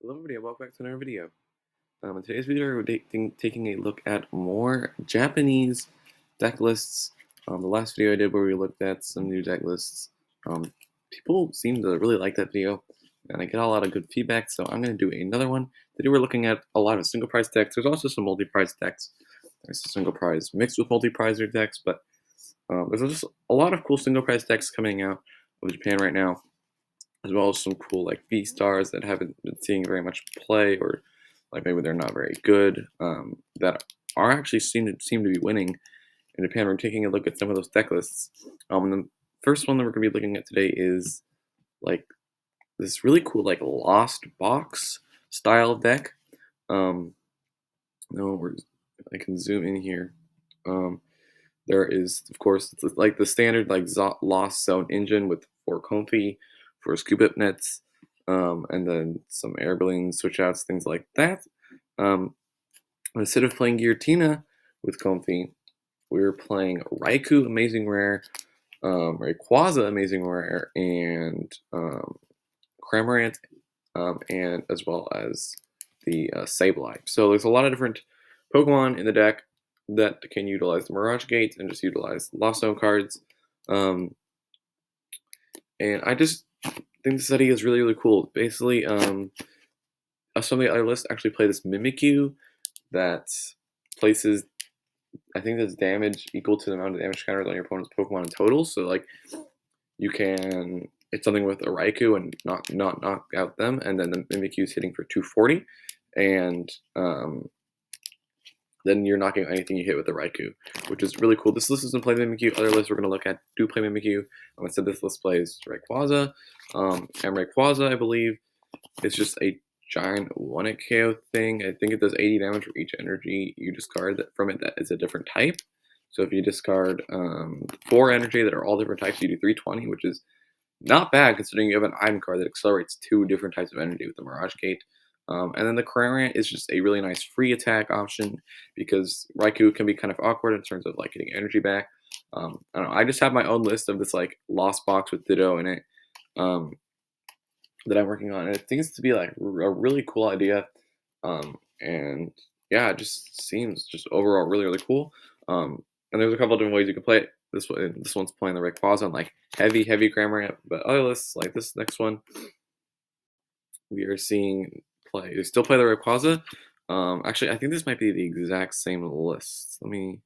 Hello everybody, and welcome back to another video. In today's video, we're taking a look at more Japanese deck lists. The last video I did where we looked at some new deck lists, people seem to really like that video, and I get a lot of good feedback, so I'm going to do another one. Today we're looking at a lot of single prize decks. There's also some multi-prize decks. There's a single prize mixed with multi-prize decks, but there's just a lot of cool single prize decks coming out of Japan right now, as well as some cool like VSTARs that haven't been seeing very much play, or like maybe they're not very good, that are actually seem to be winning in Japan. We're taking a look at some of those deck lists. The first one that we're going to be looking at today is like this really cool like Lost Box style deck. No, I can zoom in here. There is, of course, it's like the standard like Lost Zone engine with 4 Comfy, 4 Scoop Up Nets, and then some Airblade switch outs, things like that. Instead of playing Giratina with Comfy, we were playing Raikou Amazing Rare, Rayquaza Amazing Rare, and Cramorant, and as well as the Sableye. So there's a lot of different Pokemon in the deck that can utilize the Mirage Gate and just utilize Lost Zone cards. And I just think this idea is really, really cool. Basically, some of the other lists actually play this Mimikyu that places, I think that's damage equal to the amount of damage counters on your opponent's Pokemon in total. So like you can hit something with a Raikou and not knock out them, and then the Mimikyu is hitting for 240, and then you're knocking out anything you hit with the Raikou, which is really cool. This list doesn't play Mimikyu. Other lists we're going to look at do play Mimikyu. Instead, this list plays Rayquaza. And Rayquaza, I believe, is just a giant 1-hit KO thing. I think it does 80 damage for each energy you discard from it that is a different type. So if you discard 4 energy that are all different types, you do 320, which is not bad considering you have an item card that accelerates 2 different types of energy with the Mirage Gate. And then the Cramorant is just a really nice free attack option because Raikou can be kind of awkward in terms of like getting energy back. I don't know. I just have my own list of this like Lost Box with Ditto in it that I'm working on, and it seems to be like a really cool idea. And yeah, it just seems just overall really, really cool. And there's a couple different ways you can play it. This one's playing the Rayquaza on like heavy Cramorant, but other lists like this next one, we are seeing they still play the Rayquaza. Actually, I think this might be the exact same list. Did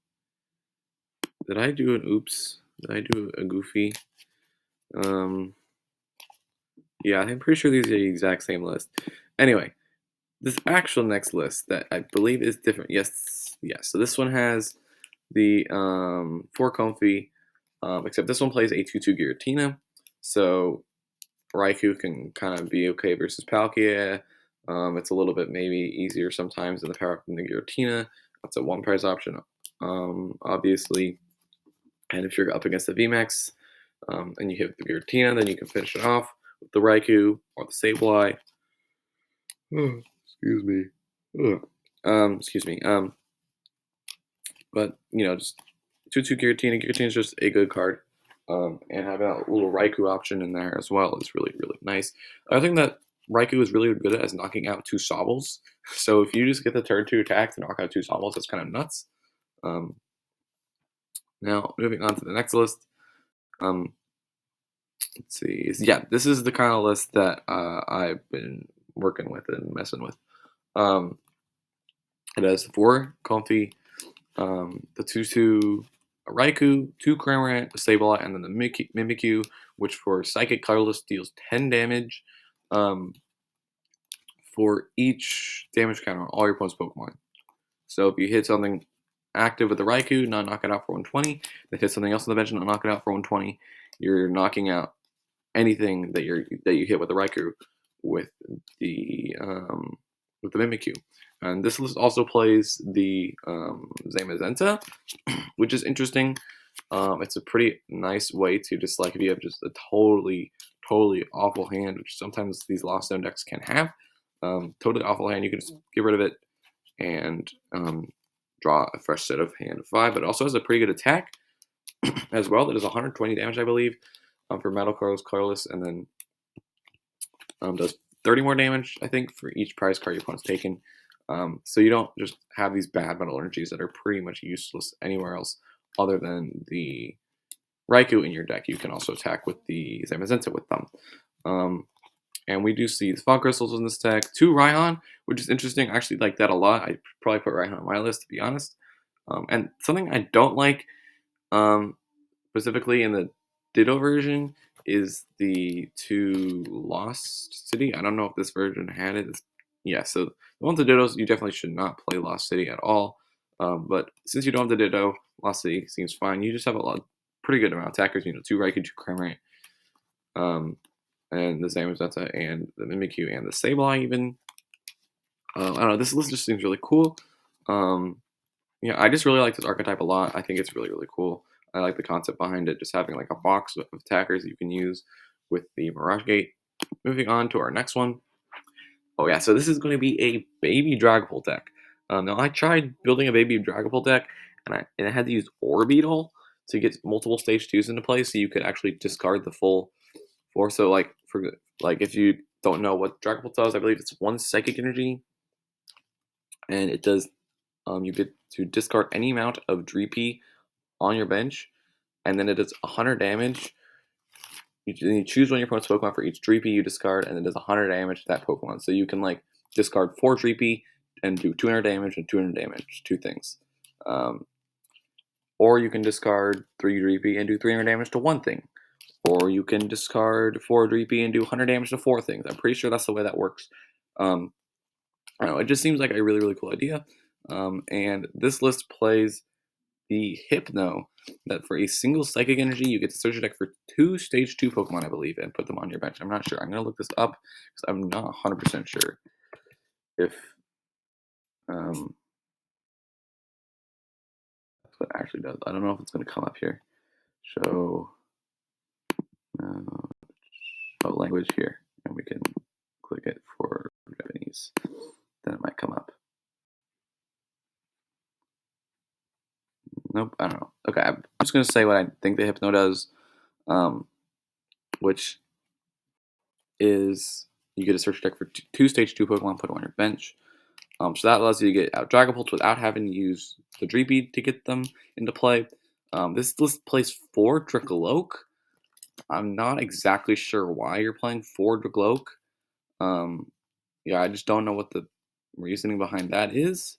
I do an oops? Did I do a goofy? Yeah, I'm pretty sure these are the exact same list. Anyway, this actual next list that I believe is different. Yes. So this one has the 4 Comfy, except this one plays a 2/2 Giratina. So Raikou can kind of be okay versus Palkia. It's a little bit maybe easier sometimes than the power up than the Giratina. That's a 1 price option, obviously. And if you're up against the VMAX and you hit the Giratina, then you can finish it off with the Raikou or the Sableye. Excuse me. Excuse me. But you know, just 2/2 Giratina. Giratina is just a good card. And having a little Raikou option in there as well is really, really nice. I think that Raikou is really good at is knocking out 2 Sobbles. So if you just get the turn 2 attack to knock out 2 Sobbles, that's kind of nuts. Now, moving on to the next list. Let's see. Yeah, this is the kind of list that I've been working with and messing with. It has 4 Comfy, the 2/2 Raikou, 2 Cramorant, a Sableye, and then the Mimikyu, which for Psychic Colorless deals 10 damage for each damage counter on all your opponent's Pokemon. So if you hit something active with the Raikou, not knock it out for 120, then hit something else on the bench and not knock it out for 120, you're knocking out anything that you hit with the Raikou with the Mimikyu. And this list also plays the Zamazenta, which is interesting. It's a pretty nice way to just like if you have just a totally awful hand, which sometimes these Lost Zone decks can have. Totally awful hand, you can just get rid of it and draw a fresh set of hand 5. But it also has a pretty good attack as well. That is 120 damage, I believe, for Metal Colorless, and then does 30 more damage, I think, for each prize card your opponent's taken. So you don't just have these bad metal energies that are pretty much useless anywhere else other than the Raikou in your deck. You can also attack with the Zamazenta with them. And we do see Fog Crystals in this deck. 2 Raihan, which is interesting. I actually like that a lot. I'd probably put Raihan on my list, to be honest. And something I don't like, specifically in the Ditto version, is the 2 Lost City. I don't know if this version had it. Yeah, so the ones with Dittos, you definitely should not play Lost City at all. But since you don't have the Ditto, Lost City seems fine. You just have pretty good amount of attackers. 2 Raikou, 2 Cramorant, and the Zamazenta, and the Mimikyu, and the Sableye even. I don't know, this list just seems really cool. Yeah, I just really like this archetype a lot. I think it's really, really cool. I like the concept behind it, just having like a box of attackers that you can use with the Mirage Gate. Moving on to our next one. Oh yeah, so this is going to be a baby Dragapult deck. Now I tried building a baby Dragapult deck, and I had to use Orbeetle to get multiple stage 2s into play, so you could actually discard the full 4. So like if you don't know what Dragapult does, I believe it's 1 Psychic Energy, and it does. You get to discard any amount of Drapion on your bench, and then it does 100 damage. You choose one of your opponent's Pokemon for each Drapion you discard, and it does 100 damage to that Pokemon. So you can like discard 4 Drapion and do 200 damage and 200 damage, 2 things. Or you can discard 3 Drapion and do 300 damage to 1 thing. Or you can discard 4 Drapion and do 100 damage to 4 things. I'm pretty sure that's the way that works. I don't know, it just seems like a really, really cool idea. And this list plays the Hypno, that for a single Psychic Energy, you get to search your deck for 2 Stage 2 Pokemon, I believe, and put them on your bench. I'm not sure. I'm going to look this up, because I'm not 100% sure if that's what it actually does. I don't know if it's going to come up here. Show language here, and we can click it for Japanese. Then it might come up. Nope, I don't know. Okay, I'm just going to say what I think the Hypno does, which is you get to search your deck for 2 Stage 2 Pokemon, put them on your bench. So that allows you to get out Dragapult without having to use the Drapion to get them into play. This list plays 4 Dracoloak. I'm not exactly sure why you're playing 4 Dracoloak. Yeah, I just don't know what the reasoning behind that is.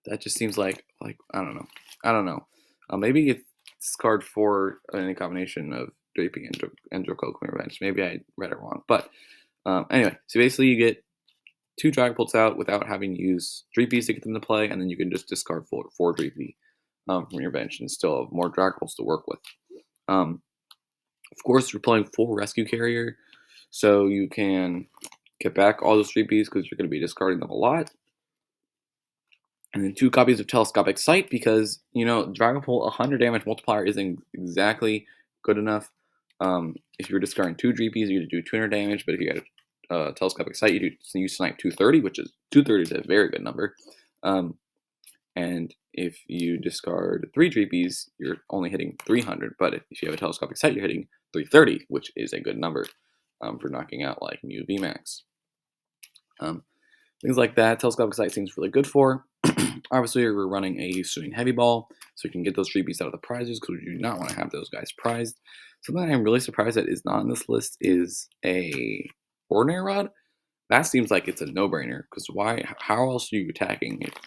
That just seems like I don't know. Maybe it's discard 4 any combination of Drapion and Dracoloak on your bench. Maybe I read it wrong, but anyway, so basically you get 2 Dragapults out without having to use Drapions to get them to play, and then you can just discard 4 Drapion from your bench and still have more Dragapults to work with. Of course, you're playing full Rescue Carrier, so you can get back all those Drapions because you're going to be discarding them a lot. And then 2 copies of Telescopic Sight because, Dragapult 100 damage multiplier isn't exactly good enough. If you're discarding 2 Drapions, you do 200 damage, but if you got Telescopic Sight, you snipe 230, which is 230 is a very good number. And if you discard 3 Drapions, you're only hitting 300, but if you have a Telescopic Sight, you're hitting 330, which is a good number for knocking out like Mew VMAX. Things like that, Telescopic Sight seems really good for. Obviously, we're running a Swimming Heavy Ball, so you can get those Drapions out of the prizes because we do not want to have those guys prized. Something I'm really surprised that is not on this list is a Ordinary Rod. That seems like it's a no-brainer because why? How else are you attacking it?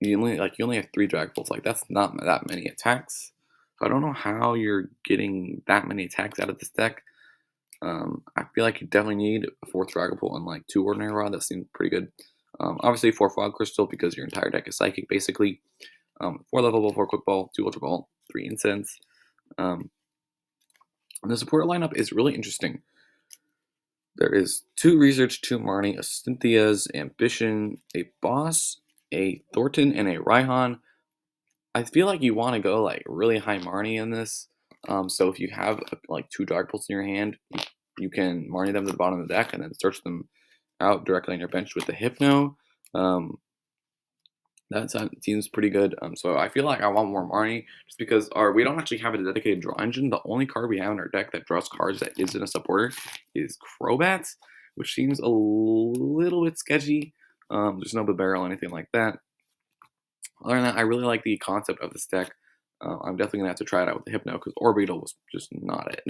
You only have 3 Dragapults. Like that's not that many attacks. So I don't know how you're getting that many attacks out of this deck. I feel like you definitely need a 4th Dragapult and like 2 Ordinary Rod. That seems pretty good. Obviously 4 Fog Crystal because your entire deck is Psychic basically. 4 Level Ball, 4 Quick Ball, 2 Ultra Ball, 3 Incense. And the supporter lineup is really interesting. There is 2 Research, 2 Marnie, a Cynthia's Ambition, a Boss, a Thornton, and a Raihan. I feel like you want to go like really high Marnie in this. So if you have like 2 Dragapults in your hand, you can Marnie them to the bottom of the deck and then search them out directly on your bench with the Hypno. That seems pretty good. So I feel like I want more Marnie just because we don't actually have a dedicated draw engine. The only card we have in our deck that draws cards that isn't a supporter is Crobats, which seems a little bit sketchy. There's no barrel or anything like that. Other than that, I really like the concept of this deck. I'm definitely gonna have to try it out with the Hypno because Orbeetle was just not it,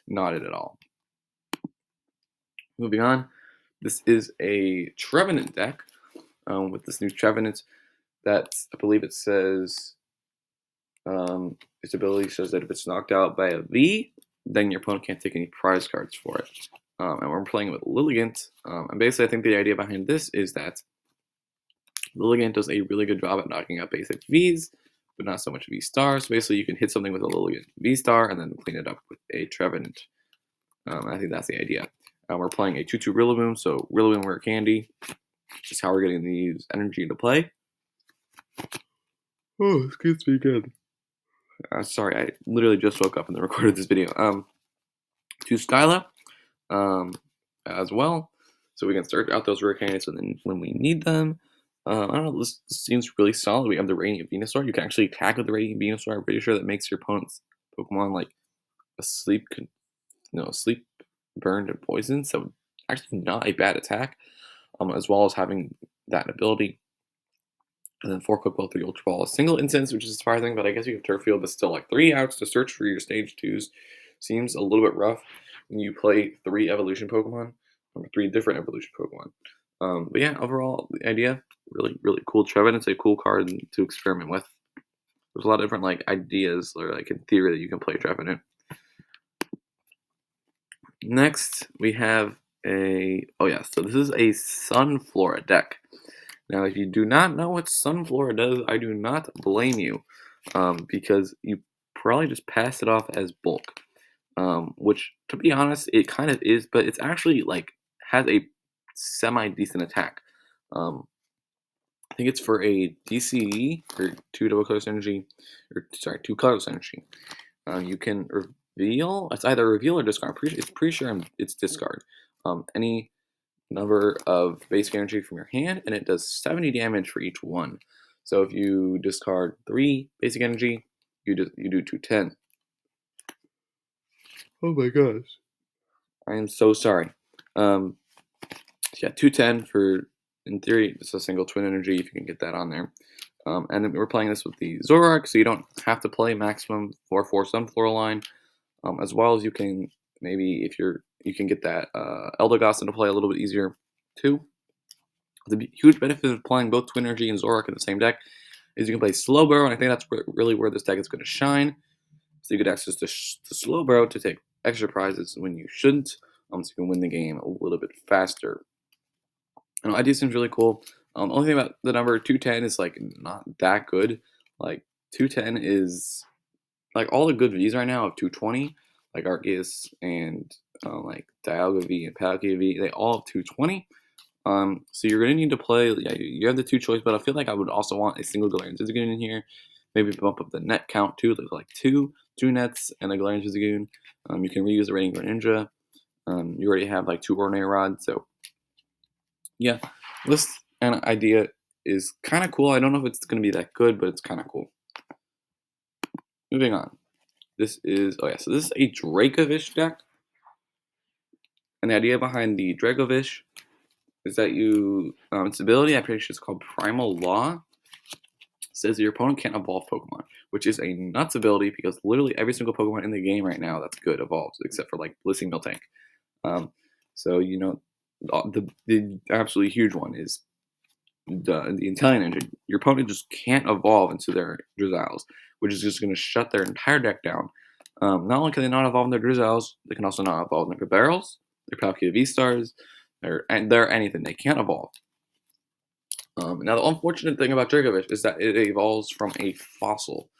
not it at all. Moving on, this is a Trevenant deck with this new Trevenant. That I believe it says its ability says that if it's knocked out by a V, then your opponent can't take any prize cards for it. And we're playing with Lilligant. And basically, I think the idea behind this is that Lilligant does a really good job at knocking out basic Vs, but not so much V-Star. So basically, you can hit something with a Lilligant V-Star and then clean it up with a Trevenant. I think that's the idea. We're playing a 2/2 Rillaboom, so Rillaboom Rare Candy, just how we're getting these energy into play. Oh, excuse me again. Sorry, I literally just woke up and then recorded this video. To Skyla, as well, so we can start out those rare candidates when we need them. I don't know. This seems really solid. We have the Radiant Venusaur. You can actually attack with the Radiant Venusaur. I'm pretty sure that makes your opponent's Pokemon like asleep, sleep, burned, and poisoned. So actually not a bad attack. As well as having that ability. And then 4 Quick Ball, 3 Ultra Ball, a single instance, which is surprising, but I guess you have Turf Field, but still like 3 outs to search for your stage 2s seems a little bit rough when you play 3 evolution Pokemon, or 3 different evolution Pokemon. But yeah, overall, the idea, really, really cool. Trevenant, it's a cool card to experiment with. There's a lot of different like ideas, or like in theory, that you can play Trevenant. Next, we have so this is a Sunflora deck. Now, if you do not know what Sunflora does, I do not blame you, because you probably just passed it off as bulk, which, to be honest, it kind of is, but it's actually, like, has a semi-decent attack. I think it's for a DCE, or 2 double colorless energy, 2 colorless energy. You can reveal, it's either reveal or discard. It's pretty sure it's discard. Any number of basic energy from your hand, and it does 70 damage for each one. So if you discard 3 basic energy, you do 210. Oh my gosh. I am so sorry. Yeah, 210 for, in theory, just a single twin energy if you can get that on there. And then we're playing this with the Zoroark, so you don't have to play maximum 4/4 Sunflora line. As well as you can, maybe if you can get that Eldegoss into play a little bit easier too. The huge benefit of playing both Twin Energy and Zoroark in the same deck is you can play Slowbro, and I think that's really where this deck is going to shine. So you get access to Slowbro to take extra prizes when you shouldn't, so you can win the game a little bit faster. And the idea seems really cool. The only thing about the number 210 is like not that good. Like 210 is like all the good Vs right now of 220, like Arceus and like Dialga V and Palkia V, they all have 220. So you're gonna need to play. Yeah, you have the 2 choice, but I feel like I would also want a single Galarian Zigzagoon in here. Maybe bump up the net count too, like two nets and a Galarian Zigzagoon. You can reuse the Radiant Greninja. You already have like 2 Ordinary Rods, so yeah, this and idea is kind of cool. I don't know if it's gonna be that good, but it's kind of cool. Moving on. This is, so this is a Dracovish deck. And the idea behind the Dracovish is that its ability, I'm pretty sure it's called Primal Law, says that your opponent can't evolve Pokemon, which is a nuts ability because literally every single Pokemon in the game right now that's good evolves, except for like Blissey Miltank. So, the absolutely huge one is the Intelligent Engine. Your opponent just can't evolve into their Drizzles, which is just going to shut their entire deck down. Not only can they not evolve in their Drizzles, they can also not evolve in their Barrels, their Palkia V-Stars, they're anything. They can't evolve. Now, the unfortunate thing about Dracovish is that it evolves from a fossil.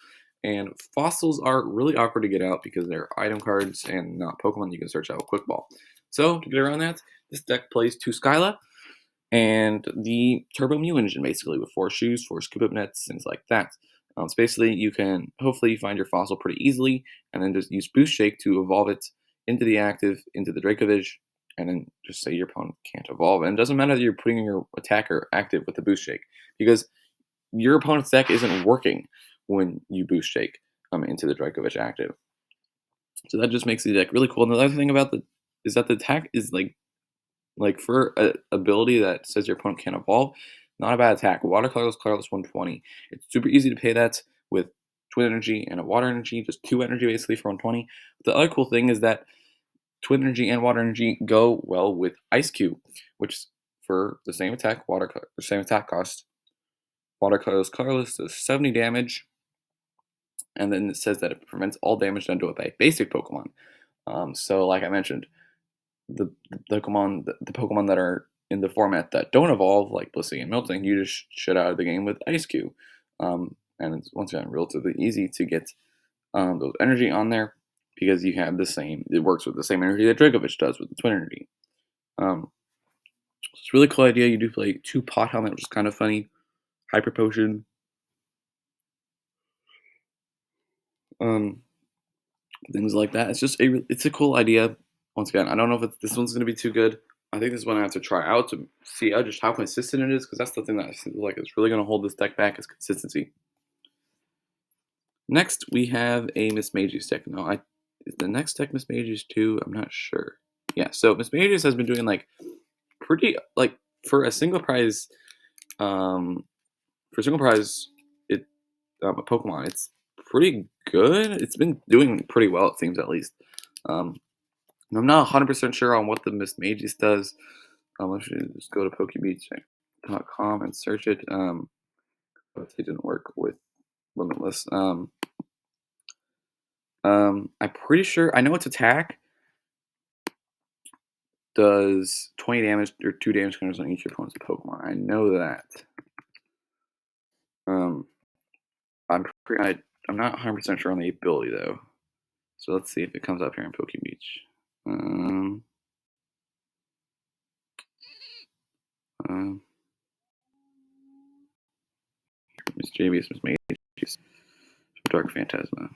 And fossils are really awkward to get out because they're item cards and not Pokemon you can search out with Quick Ball. So, to get around that, this deck plays 2 Skyla and the Turbo Mew engine, basically, with 4 shoes, 4 scoop up nets, things like that. So basically, you can hopefully find your fossil pretty easily, and then just use Boost Shake to evolve it into the active, into the Dracovish, and then just say your opponent can't evolve. And it doesn't matter that you're putting your attacker active with the Boost Shake, because your opponent's deck isn't working when you boost shake into the Dracovish active. So that just makes the deck really cool. And the other thing about is that the attack is like for a ability that says your opponent can't evolve, not a bad attack. Watercolorless, colorless 120. It's super easy to pay that with Twin Energy and a Water Energy, just 2 energy basically for 120. But the other cool thing is that Twin Energy and Water Energy go well with Ice Cube, which for the same attack, the same attack cost. Watercolorless, colorless does 70 damage, and then it says that it prevents all damage done to a basic Pokemon. So like I mentioned, the Pokemon that are in the format that don't evolve, like Blissey and Miltank, you just shut out of the game with Ice Cube. And it's once again relatively easy to get those energy on there because you have the same. It works with the same energy that Dracovish does with the Twin Energy. It's a really cool idea. You do play 2 Pot Helmet, which is kind of funny. Hyper Potion. Things like that. It's a cool idea. Once again, I don't know if this one's going to be too good. I think this one I have to try out to see just how consistent it is, because that's the thing that I feel like is really going to hold this deck back is consistency. Next, we have a Mismagius deck. No, is the next deck Mismagius too? I'm not sure. Yeah, so Mismagius has been doing like pretty for a single prize, a Pokemon. It's pretty good. It's been doing pretty well, it seems, at least. I'm not 100% sure on what the Mismagius does. Let's just go to PokeBeach.com and search it. But it didn't work with Limitless. I'm pretty sure I know its attack does 20 damage or 2 damage counters on each of your opponent's Pokemon. I know that. I'm not 100% sure on the ability though. So let's see if it comes up here in PokeBeach. Mismagius, Dark Phantasma.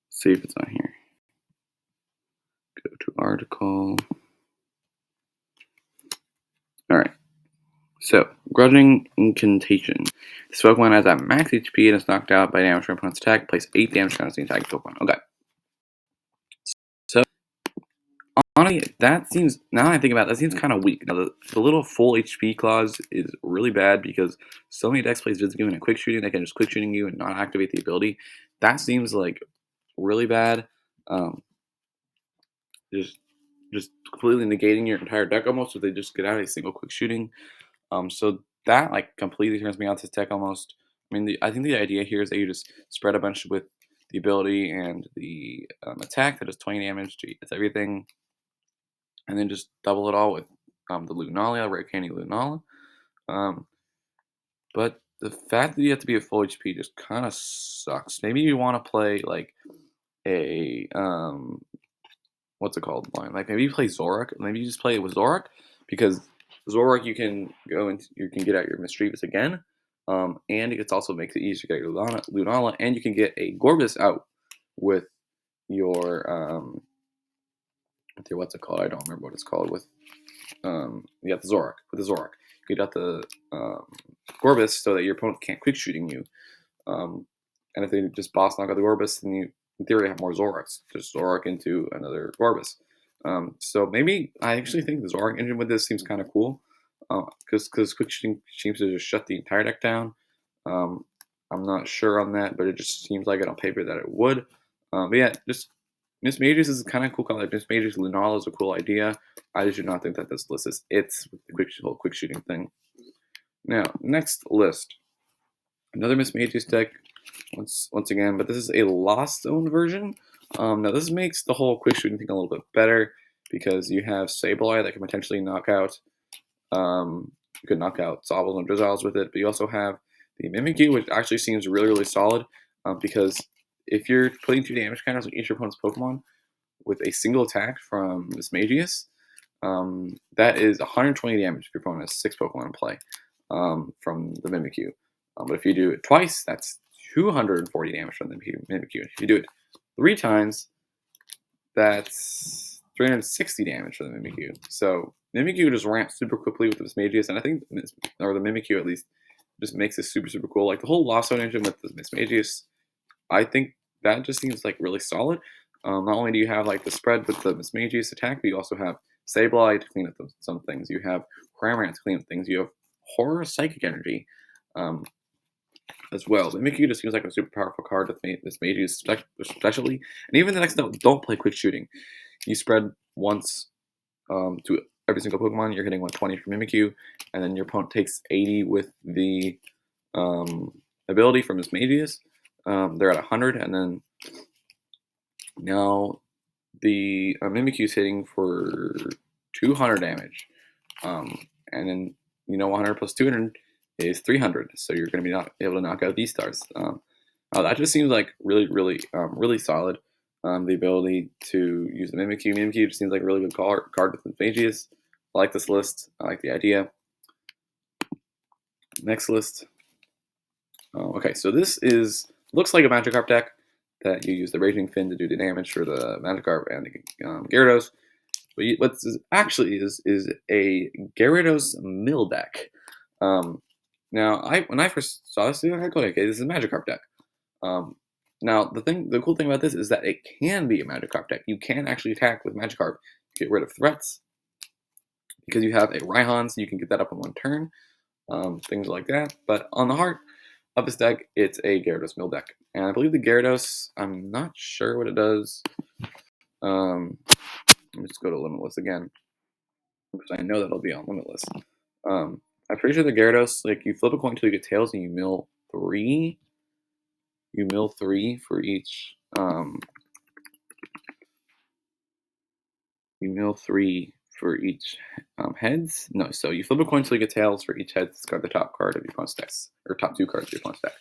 See if it's on here. Go to article. Alright. So, Grudging Incantation. This Pokemon has a max HP and is knocked out by damage from opponent's attack. Place 8 damage counters on the attack Pokemon. Okay. So, honestly, that seems, now that I think about it, that seems kind of weak. Now, the little full HP clause is really bad because so many decks plays just giving a quick shooting, they can just quick shooting you and not activate the ability. That seems like really bad. Just completely negating your entire deck almost if they just get out a single quick shooting. So that completely turns me off this deck almost. I mean, I think the idea here is that you just spread a bunch with the ability and the attack that does 20 damage to everything, and then just double it all with the Lunalia, Rare Candy Lunala. But the fact that you have to be at full HP just kind of sucks. Maybe you want to play a what's it called? Maybe you play Zoroark. Maybe you just play it with Zoroark, because Zoroark you can go and you can get out your Mischievous again, and it also makes it easier to get your Lunala, and you can get a Gorbis out with your what's it called? I don't remember what it's called. With the Zoroark. With the Zoroark, you get out the Gorbis so that your opponent can't quick shooting you. And if they just boss knock out the Gorbis, then you in theory have more Zoroarks. Just Zoroark into another Gorbis. So maybe I actually think the Zoroark engine with this seems kind of cool, because quick shooting seems to just shut the entire deck down. I'm not sure on that, but it just seems like it on paper that it would. But yeah, just Mismagius is kind of cool. Mismagius Lunala is a cool idea. I just do not think that this list is with the whole quick shooting thing. Now, next list, another Mismagius deck. Once again, but this is a Lost Zone version. Now this makes the whole quick shooting thing a little bit better because you have Sableye that can potentially knock out. You could knock out Sobbles and Drizzles with it, but you also have the Mimikyu, which actually seems really solid. Because if you're putting 2 damage counters on each of your opponent's Pokemon with a single attack from Mismagius, that is 120 damage if your opponent has 6 Pokemon in play from the Mimikyu. But if you do it twice, that's 240 damage from the Mimikyu. If you do it 3 times, that's 360 damage from the Mimikyu. So Mimikyu just ramps super quickly with the Mismagius, and I think, or the Mimikyu at least, just makes it super cool. Like the whole Lost Zone engine with the Mismagius, I think that just seems like really solid. Not only do you have like the spread with the Mismagius attack, but you also have Sableye to clean up some things. You have Cramorant to clean up things. You have Horror Psychic Energy as well. Mimikyu just seems like a super powerful card with Mismagius especially. And even the next don't play Quick Shooting. You spread once to every single Pokemon. You're hitting 120 for Mimikyu, and then your opponent takes 80 with the ability from Mismagius. They're at 100, and then now the Mimikyu is hitting for 200 damage. And then, 100 plus 200 is 300, so you're going to be able to knock out VSTARs. That just seems like really solid. The ability to use the Mimikyu. Mimikyu just seems like a really good card with Mismagius. I like this list. I like the idea. Next list. Okay, so this looks like a Magikarp deck that you use the Raging Fin to do the damage for the Magikarp and the Gyarados. But what this actually is a Gyarados Mill deck. Now, when I first saw this, I was like, okay, this is a Magikarp deck. Now, the cool thing about this is that it can be a Magikarp deck. You can actually attack with Magikarp, get rid of threats, because you have a Raihan, so you can get that up in one turn, things like that. But on the heart of this deck, it's a Gyarados Mill deck. And I believe the Gyarados, I'm not sure what it does. Let me just go to Limitless again, because I know that'll be on Limitless. I'm pretty sure the Gyarados, like, you flip a coin until you get tails, and you mill 3. You mill 3 for each. You mill 3 for each heads. No, so you flip a coin until you get tails. For each head, discard the top card of your opponent's deck, or top 2 cards of your opponent's deck.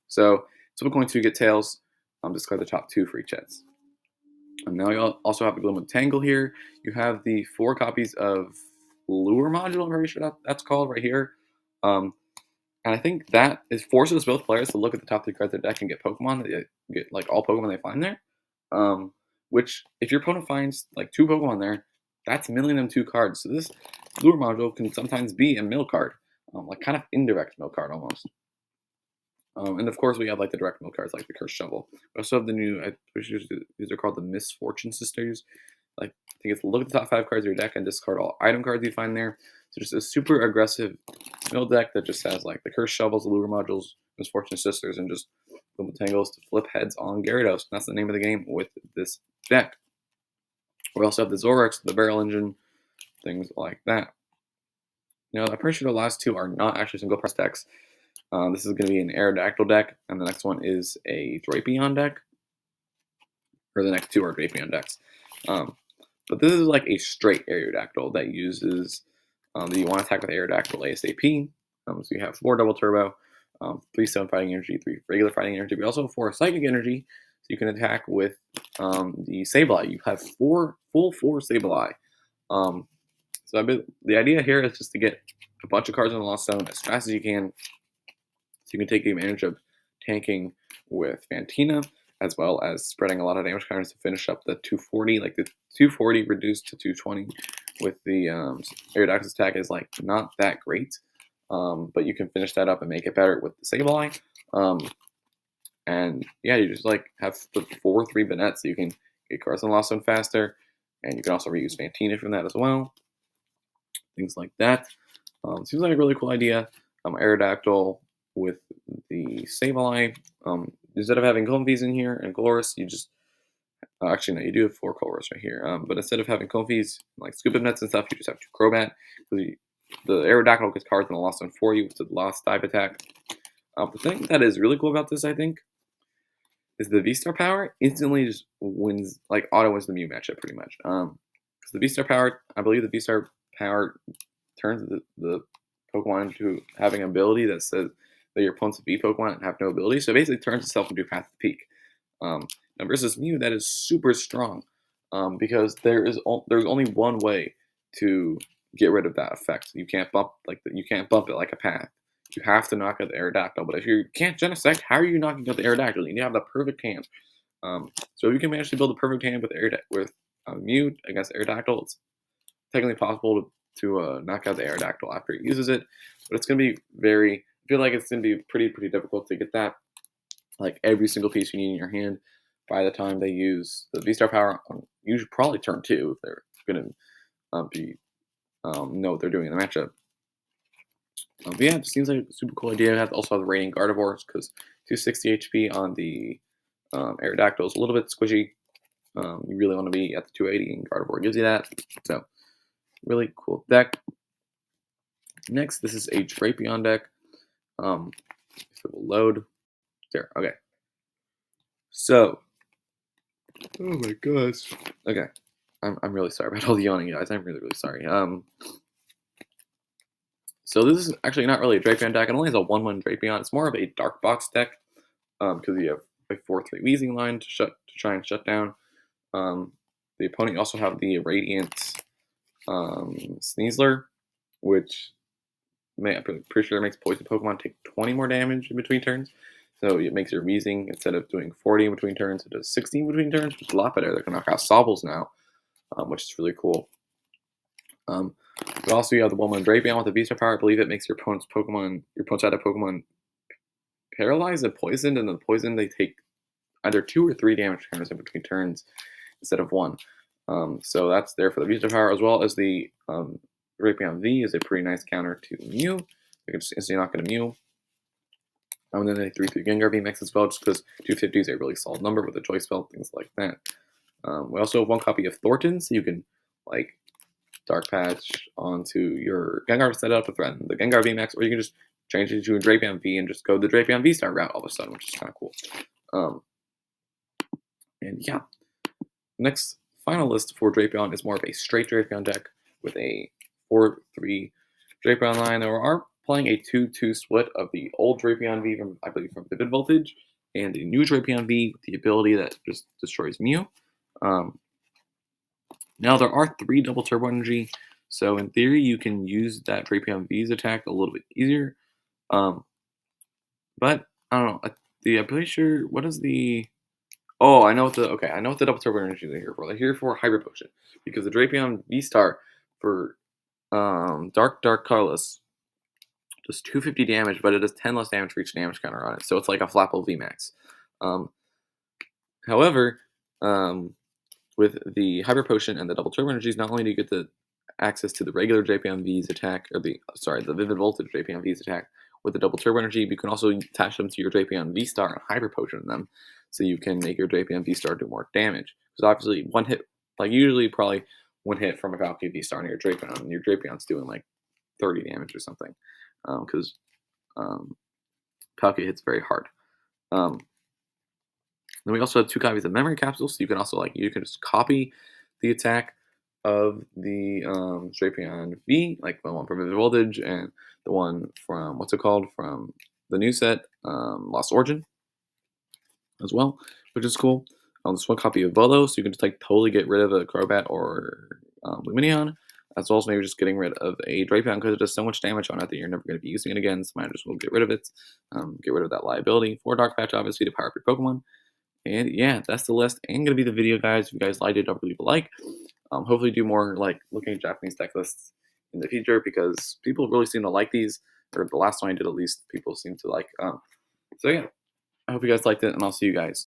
So flip a coin until you get tails. Discard the top 2 for each heads. Now you also have the Glimwood Tangle here. You have the 4 copies of Lure Module. I'm very sure that's called right here. And I think that forces both players to look at the top 3 cards of their deck and get Pokemon. Get like all Pokemon they find there. Which, if your opponent finds like 2 Pokemon there, that's milling them 2 cards. So this Lure Module can sometimes be a mill card, like kind of indirect mill card almost. And of course, we have like the direct mill cards, like the Cursed Shovel. We also have the new, these are called the Misfortune Sisters. Like, I think it's look at the top 5 cards of your deck and discard all item cards you find there. So just a super aggressive mill deck that just has like the Cursed Shovels, the Lure Modules, Misfortune Sisters, and just Glimwood Tangles to flip heads on Gyarados. And that's the name of the game with this deck. We also have the Zorax, the Barrel Engine, things like that. Now, I'm pretty sure the last 2 are not actually single price decks. This is going to be an Aerodactyl deck, and the next one is a Drapion deck. Or the next 2 are Drapion decks. But this is like a straight Aerodactyl that uses, that you want to attack with Aerodactyl ASAP. So you have 4 double turbo, 3 stone fighting energy, 3 regular fighting energy. We also have 4 psychic energy, so you can attack with the Sableye. You have full 4 Sableye. So the idea here is just to get a bunch of cards on the Lost Zone as fast as you can, so you can take advantage of tanking with Fantina, as well as spreading a lot of damage counters to finish up the 240. Like the 240 reduced to 220 with the Aerodactyl's attack is like not that great, but you can finish that up and make it better with the Sableye. And yeah, you just like have the 4/3 Banette, so you can get cards on Lost Zone faster, and you can also reuse Fantina from that as well. Things like that. Seems like a really cool idea. Aerodactyl with the Sableye. Instead of having Comfeys in here and Colress, you just actually no, you do have 4 Colress right here. But instead of having Comfeys like Scoop Nets and stuff, you just have 2 Crobat. The Aerodactyl gets cards on the Lost Zone for you with the Lost type attack. The thing that is really cool about this, I think, is the VSTAR power instantly just wins, like auto wins the Mew matchup pretty much. Because the VSTAR power, I believe the VSTAR power turns the Pokemon into having an ability that says that your opponent's V Pokemon have no ability. So it basically turns itself into Path to Peak. Now versus Mew, that is super strong, because there's only one way to get rid of that effect. You can't bump it like a Path. You have to knock out the Aerodactyl. But if you can't Genesect, how are you knocking out the Aerodactyl? You need to have the perfect hand. So if you can manage to build a perfect hand with Mew against Aerodactyl, it's technically possible to to knock out the Aerodactyl after he uses it. But it's going to be I feel like it's going to be pretty difficult to get that, like every single piece you need in your hand by the time they use the V-Star power on usually probably turn 2 if they're going to know what they're doing in the matchup. But yeah, it seems like a super cool idea. I have to also have the Radiant Gardevoirs because 260 HP on the Aerodactyl is a little bit squishy. You really want to be at the 280, and Gardevoir gives you that. So, really cool deck. Next, this is a Drapion deck. If it will load. There, okay. So, oh my gosh. Okay. I'm really sorry about all the yawning, guys. I'm really sorry. So this is actually not really a Drapion deck. It only has a 1/1 Drapion. It's more of a dark box deck. Because you have a 4/3 Weezing line to try and shut down. The opponent also have the Radiant Sneasler, which I'm pretty sure makes poison Pokemon take 20 more damage in between turns. So it makes your Weezing, instead of doing 40 in between turns, it does 16 between turns, which is a lot better. They can knock out Sobbles now, which is really cool. But also you have the 1/1 Drapion with the V-Star power. I believe it makes your opponent's other Pokemon paralyzed and poisoned, and the poison they take either 2 or 3 damage counters in between turns instead of 1. So that's there for the V-Star power, as well as the Drapion V is a pretty nice counter to Mew. You can just instantly knock out a Mew. And then a 3/3 Gengar VMAX as well, just because 250 is a really solid number with a choice spell, things like that. We also have 1 copy of Thornton, so you can like Dark Patch onto your Gengar set up to threaten the Gengar VMAX, or you can just change it to a Drapion V and just go the Drapion V-Star route all of a sudden, which is kind of cool. And yeah, next final list for Drapion is more of a straight Drapion deck with a 4/3 Drapion line. There are playing a 2/2 split of the old Drapion V from, I believe, from Vivid Voltage, and the new Drapion V with the ability that just destroys Mew. Now there are 3 double turbo energy, so in theory you can use that Drapion V's attack a little bit easier. But I don't know. I'm pretty sure. What is the? Oh, I know what the double turbo energies are here for. They're here for Hyper Potion, because the Drapion V-Star for Dark Colorless does 250 damage, but it does 10 less damage for each damage counter on it. So it's like a Flapple VMAX. However, with the Hyper Potion and the double turbo energies, not only do you get the access to the regular Drapion V's attack, or the Vivid Voltage Drapion V's attack with the double turbo energy, but you can also attach them to your Drapion V-Star and Hyper Potion them, so you can make your Drapion V-Star do more damage. Because obviously, one hit, like usually probably one hit from a Valkyrie V-Star on your Drapion, and your Drapion's doing like 30 damage or something, because Palkia hits very hard. Then we also have 2 copies of Memory Capsules, so you can also you can just copy the attack of the Drapion V, like the one from Vivid Voltage and the one from from the new set, Lost Origin, as well, which is cool. There's 1 copy of Volo, so you can just totally get rid of a Crobat or Lumineon, as well as maybe just getting rid of a Drapion because it does so much damage on it that you're never going to be using it again. So might just will get rid of it, get rid of that liability. 4 Dark Patch, obviously, to power up your Pokemon. And yeah, that's the list and going to be the video, guys. If you guys liked it, don't leave a like. Hopefully do more looking at Japanese deck lists in the future, because people really seem to like these, or the last one I did at least, people seem to like. So yeah, I hope you guys liked it, and I'll see you guys